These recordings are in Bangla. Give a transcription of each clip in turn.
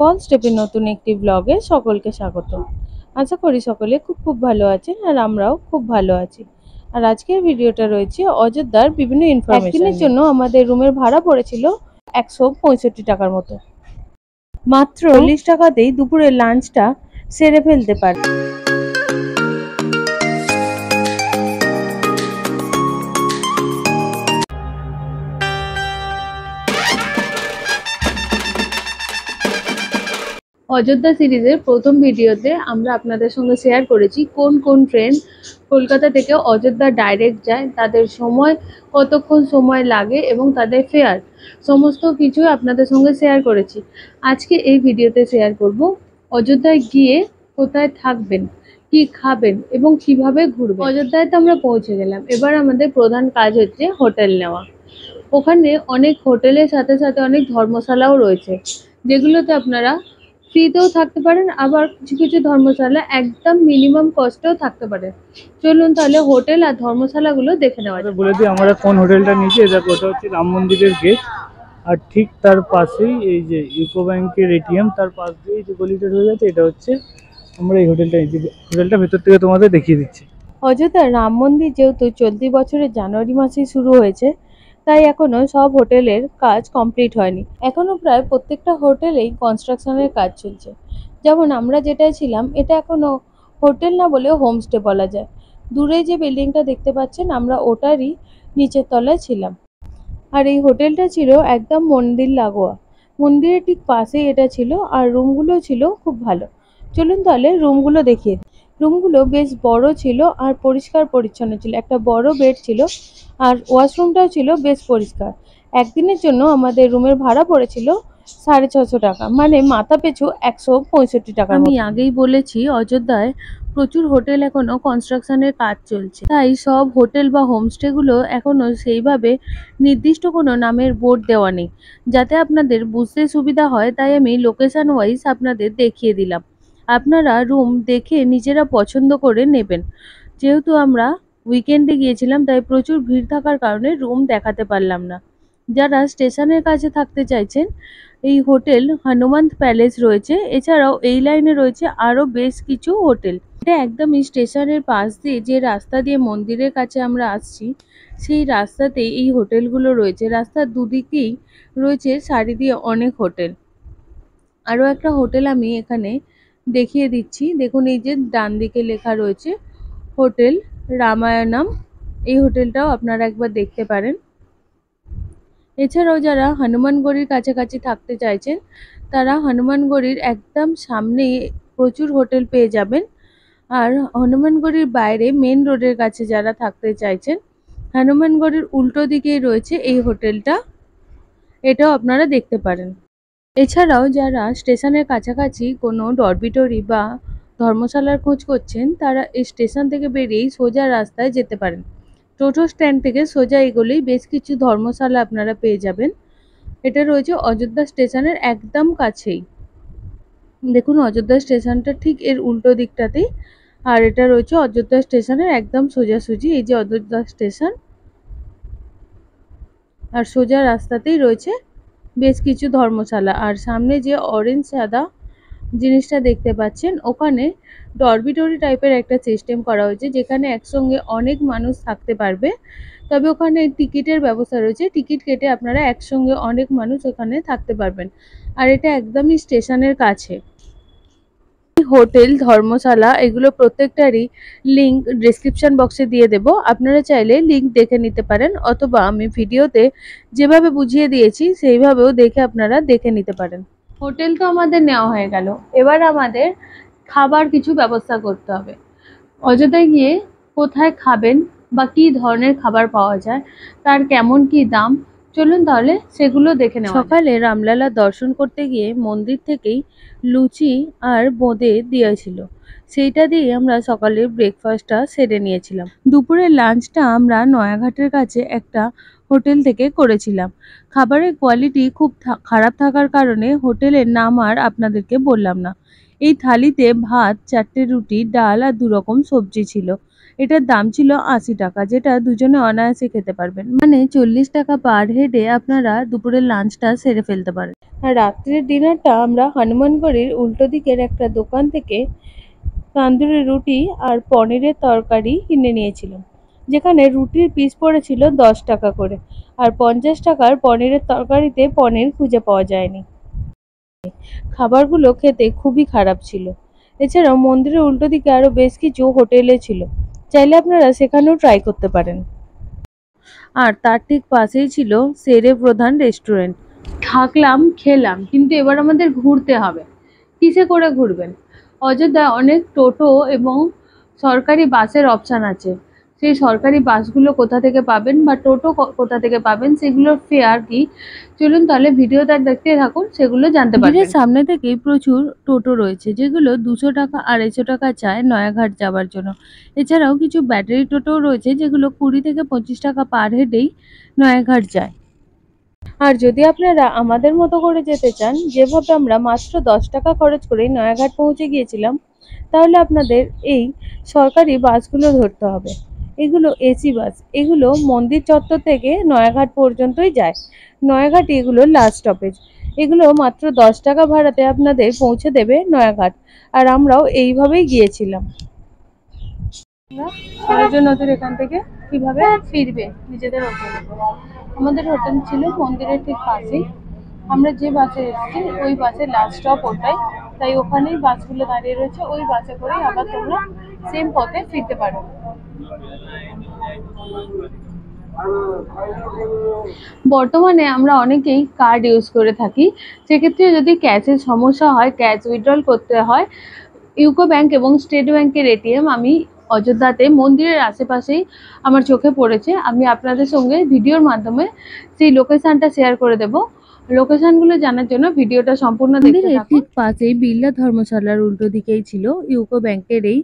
ফল স্টেপের নতুন একটি ব্লগে সকলকে স্বাগত। আশা করি সকলে খুব ভালো আছেন আর আমরাও খুব ভালো আছি। আর আজকের ভিডিওটা রয়েছে অযোধ্যার বিভিন্ন ইনফরমেশন। একদিনের জন্য আমাদের রুমের ভাড়া পড়েছিল 165 টাকার মতো। মাত্র 40 টাকাতেই দুপুরের লাঞ্চটা সেরে ফেলতে পারে। অযোধ্যা সিরিজের প্রথম ভিডিওতে আমরা আপনাদের সঙ্গে শেয়ার করেছি কোন কোন ট্রেন কলকাতা থেকে অযোধ্যা ডাইরেক্ট যায়, তাদের সময় কতক্ষণ সময় লাগে এবং তাদের ফেয়ার সমস্ত কিছু আপনাদের সঙ্গে শেয়ার করেছি। আজকে এই ভিডিওতে শেয়ার করব অযোধ্যায় গিয়ে কোথায় থাকবেন, কি খাবেন এবং কিভাবে ঘুরবেন। অযোধ্যায় তো আমরা পৌঁছে গেলাম, এবার আমাদের প্রধান কাজ হচ্ছে হোটেল নেওয়া। ওখানে অনেক হোটেলের সাথে সাথে অনেক ধর্মশালাও রয়েছে, যেগুলোতে আপনারা ফ্রিতেও থাকতে পারেন, আবার কিছু কিছু ধর্মশালা একদম মিনিমাম কস্টেও থাকতে পারে। চলুন তাহলে হোটেল আর ধর্মশালাগুলো দেখে নেওয়া যাক। বলে দিই আমরা কোন হোটেলটা নিয়েছি। দেখো, ওটা হচ্ছে রাম মন্দিরের গেট, আর ঠিক তার পাশেই এই যে ইউকো ব্যাংকের এটিএম, তার পাশ দিয়ে যে গলিটা হয়ে যাচ্ছে, এটা হচ্ছে আমরা এই হোটেলটা নিয়েছি। হোটেলটা ভেতর থেকে তোমাদের দেখিয়ে দিচ্ছি। অযোধ্যার রাম মন্দির যেহেতু চলতি বছরের জানুয়ারি মাসেই শুরু হয়েছে, তাই এখনো সব হোটেলের কাজ কমপ্লিট হয়নি। এখনো প্রায় প্রত্যেকটা হোটেলেই কনস্ট্রাকশনের কাজ চলছে। যেমন আমরা যেটাই ছিলাম, এটা এখনো হোটেল না বলেও হোমস্টে বলা যায়। দূরে যে বিল্ডিংটা দেখতে পাচ্ছেন, আমরা ওটারই নিচের তলায় ছিলাম। আর এই হোটেলটা ছিল একদম মন্দির লাগোয়া, মন্দিরের ঠিক পাশেই এটা ছিল। আর রুমগুলো ছিল খুব ভালো। চলুন তাহলে রুমগুলো দেখিয়ে দিই। রুমগুলো বেশ বড় ছিল আর পরিষ্কার পরিচ্ছন্ন ছিল। একটা বড় বেড ছিল আর ওয়াশরুমটাও ছিল বেশ পরিষ্কার। একদিনের জন্য আমাদের রুমের ভাড়া পড়েছিল 650 টাকা, মানে মাথা পিছু 165 টাকা। আমি আগেই বলেছি অযোধ্যায় প্রচুর হোটেল এখনো কনস্ট্রাকশনের কাজ চলছে, তাই সব হোটেল বা হোমস্টেগুলো এখনো সেইভাবে নির্দিষ্ট কোনো নামের বোর্ড দেওয়া নেই। যাতে আপনাদের বুঝতে সুবিধা হয়, তাই আমি লোকেশন ওয়াইজ আপনাদের দেখিয়ে দিলাম। আপনারা রুম দেখে নিজেরা পছন্দ করে নেবেন। যেহেতু আমরা উইকেন্ডে গিয়েছিলাম, তাই প্রচুর ভিড় থাকার কারণে রুম দেখাতে পারলাম না। যারা স্টেশনের কাছে থাকতে চাইছেন, এই হোটেল হনুমন্ত প্যালেস রয়েছে। এছাড়াও এই লাইনে রয়েছে আরও বেশ কিছু হোটেল। এটা একদমই স্টেশনের পাশ দিয়ে যে রাস্তা দিয়ে মন্দিরের কাছে আমরা আসছি, সেই রাস্তাতেই এই হোটেলগুলো রয়েছে। রাস্তার দুদিকেই রয়েছে সারি দিয়ে অনেক হোটেল। আরও একটা হোটেল আমি এখানে দেখিয়ে দিচ্ছি। দেখুন, এই যে ডান দিকে লেখা রয়েছে হোটেল রামায়ণম। এই হোটেলটাও আপনারা একবার দেখতে পারেন। এছাড়াও যারা হনুমানগড়ির কাছাকাছি থাকতে চাইছেন, তারা হনুমানগড়ির একদম সামনেই প্রচুর হোটেল পেয়ে যাবেন। আর হনুমানগড়ির বাইরে মেন রোডের কাছে যারা থাকতে চাইছেন, হনুমানগড়ির উল্টো দিকেই রয়েছে এই হোটেলটা, এটাও আপনারা দেখতে পারেন। এছাড়াও যারা স্টেশনের কাছাকাছি কোনো ডরমিটরি বা ধর্মশালার খোঁজ করছেন, তারা এই স্টেশন থেকে বেরিয়েই সোজা রাস্তায় যেতে পারেন। টোটো স্ট্যান্ড থেকে সোজা এগোলেই বেশ কিছু ধর্মশালা আপনারা পেয়ে যাবেন। এটা রয়েছে অযোধ্যা স্টেশনের একদম কাছেই। দেখুন, অযোধ্যা স্টেশনটা ঠিক এর উল্টো দিকটাতেই, আর এটা রয়েছে অযোধ্যা স্টেশনের একদম সোজাসুজি। এই যে অযোধ্যা স্টেশন, আর সোজা রাস্তাতেই রয়েছে বেশ কিছু ধর্মশালা। আর সামনে যে অরেঞ্জ সাদা জিনিসটা দেখতে পাচ্ছেন, ওখানে ডরমিটরি টাইপের একটা সিস্টেম করা হয়েছে, যেখানে একসঙ্গে অনেক মানুষ থাকতে পারবে। তবে ওখানে টিকিটের ব্যবস্থা রয়েছে, টিকিট কেটে আপনারা একসঙ্গে অনেক মানুষ ওখানে থাকতে পারবেন। আর এটা একদমই স্টেশনের কাছে। হোটেল, ধর্মশালা এগুলো প্রত্যেকটারই লিংক ডেসক্রিপশন বক্সে দিয়ে দেব। আপনারা চাইলে লিংক দেখে নিতে পারেন, অথবা আমি ভিডিওতে যেভাবে বুঝিয়ে দিয়েছি সেইভাবেও দেখে আপনারা দেখে নিতে পারেন। হোটেল তো আমাদের নেওয়া হয়ে গেল, এবার আমাদের খাবার কিছু ব্যবস্থা করতে হবে। অযোধ্যায় গিয়ে কোথায় খাবেন বা কী ধরনের খাবার পাওয়া যায়, তার কেমন কি দাম, চলুন তাহলে সেগুলো দেখে নেওয়া। সকালে রামলালা দর্শন করতে গিয়ে মন্দির থেকেই লুচি আর বোঁদে দিয়েছিল, সেইটা দিয়ে আমরা সকালের ব্রেকফাস্টটা সেরে নিয়েছিলাম। দুপুরের লাঞ্চটা আমরা নয়াঘাটের কাছে একটা হোটেল থেকে করেছিলাম। খাবারের কোয়ালিটি খুব খারাপ থাকার কারণে হোটেলের নাম আর আপনাদেরকে বললাম না। এই থালিতে ভাত, 4টে রুটি, ডাল আর 2 রকম সবজি ছিল। এটার দাম ছিল 80 টাকা, যেটা দুজনে অনায়াসে খেতে পারবেন। মানে 40 টাকা পার হেডে আপনারা দুপুরের লাঞ্চটা সেরে ফেলতে পারেন। আর রাত্রের ডিনারটা আমরা হনুমানগড়ির উল্টো দিকের একটা দোকান থেকে তান্দুরি রুটি আর পনিরের তরকারি কিনে নিয়েছিলাম, যেখানে রুটির পিস পড়েছিল 10 টাকা করে, আর 50 টাকার পনিরের তরকারিতে পনির খুঁজে পাওয়া যায়নি। খাবারগুলো খেতে খুবই খারাপ ছিল। এছাড়াও মন্দিরের উল্টো দিকে আরো বেশ কিছু হোটেলে ছিল, চাইলে আপনারা সেখানেও ট্রাই করতে পারেন। আর তার ঠিক পাশেই ছিল সেরে প্রধান রেস্টুরেন্ট। থাকলাম, খেলাম, কিন্তু এবার আমাদের ঘুরতে হবে। কিসে করে ঘুরবেন? অযোধ্যায় অনেক টোটো এবং সরকারি বাসের অপশান আছে। সেই সরকারি বাসগুলো কোথা থেকে পাবেন বা টোটো কোথা থেকে পাবেন, সেগুলোর ফেয়ার কি, চলুন তাহলে ভিডিওটা দেখতে থাকুন, সেগুলো জানতে পারবেন। মন্দিরের সামনে থেকেই প্রচুর টোটো রয়েছে, যেগুলো 200 টাকা 250 টাকা চায় নয়াঘাট যাওয়ার জন্য। এছাড়াও কিছু ব্যাটারি টোটোও রয়েছে, যেগুলো 20 থেকে 25 টাকা পার হেডেই নয়াঘাট যায়। আর যদি আপনারা আমাদের মতো করে যেতে চান, যেভাবে আমরা মাত্র 10 টাকা খরচ করেই নয়াঘাট পৌঁছে গিয়েছিলাম, তাহলে আপনাদের এই সরকারি বাসগুলো ধরতে হবে। এগুলো এসি বাস, এগুলো মন্দির চত্বর থেকে নয়াঘাট পর্যন্তই যায়। নয়াঘাট এগুলো লাস্ট স্টপেজ। এগুলো মাত্র 10 টাকা ভাড়াতে আপনাদের পৌঁছে দেবে নয়াঘাট। আর আমরাও এইভাবেই গিয়েছিলাম। সরজু নদীর এখান থেকে কিভাবে ফিরবে নিজেদের হোটেলে। আমাদের হোটেল ছিল মন্দিরের ঠিক পাশেই। আমরা যে বাসে এসেছি ওই বাসের লাস্ট স্টপ ওটাই, তাই ওখানেই বাসগুলো দাঁড়িয়ে রয়েছে। ওই বাসে করেই আবার তোমরা সেম পথে ফিরতে পারো। বর্তমানে আমরা অনেকেই কার্ড ইউজ করে থাকি। সেক্ষেত্রে যদি ক্যাশের সমস্যা হয়, ক্যাশ উইথড্রল করতে হয়, ইউকো ব্যাংক এবং স্টেট ব্যাংকের এটিএম আমি অযোধ্যাতে মন্দিরের আশেপাশেই আমার চোখে পড়েছে। আমি আপনাদের সঙ্গে ভিডিওর মাধ্যমে সেই লোকেশনটা শেয়ার করে দেব। লোকেশনগুলো জানার জন্য ভিডিওটা সম্পূর্ণ দেখতে থাকুন। ঠিক পাশেই বিড়লা ধর্মশালার উল্টো দিকেই ছিল ইউকো ব্যাংকের এই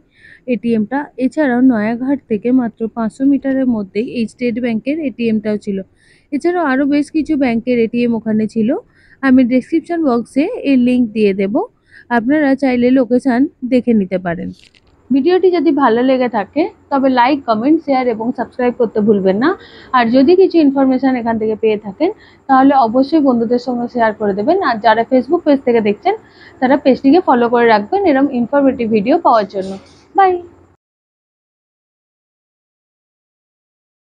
এটিএমটা। এছাড়াও নয়াঘাট থেকে মাত্র 500 মিটারের মধ্যেই এই স্টেট ব্যাংকের এটিএমটাও ছিল। এছাড়াও আরও বেশ কিছু ব্যাংকের এটিএম ওখানে ছিল। আমি ডেসক্রিপশন বক্সে এর লিঙ্ক দিয়ে দেব, আপনারা চাইলে লোকেশন দেখে নিতে পারেন। ভিডিওটি যদি ভালো লেগে থাকে তবে লাইক, কমেন্ট, শেয়ার এবং সাবস্ক্রাইব করতে ভুলবেন না। আর যদি কিছু ইনফরমেশন এখান থেকে পেয়ে থাকেন তাহলে অবশ্যই বন্ধুদের সঙ্গে শেয়ার করে দেবেন। আর যারা ফেসবুক পেজ থেকে দেখছেন তারা পেজটিকে ফলো করে রাখবেন এরকম ইনফরমেটিভ ভিডিও পাওয়ার জন্য। বাই।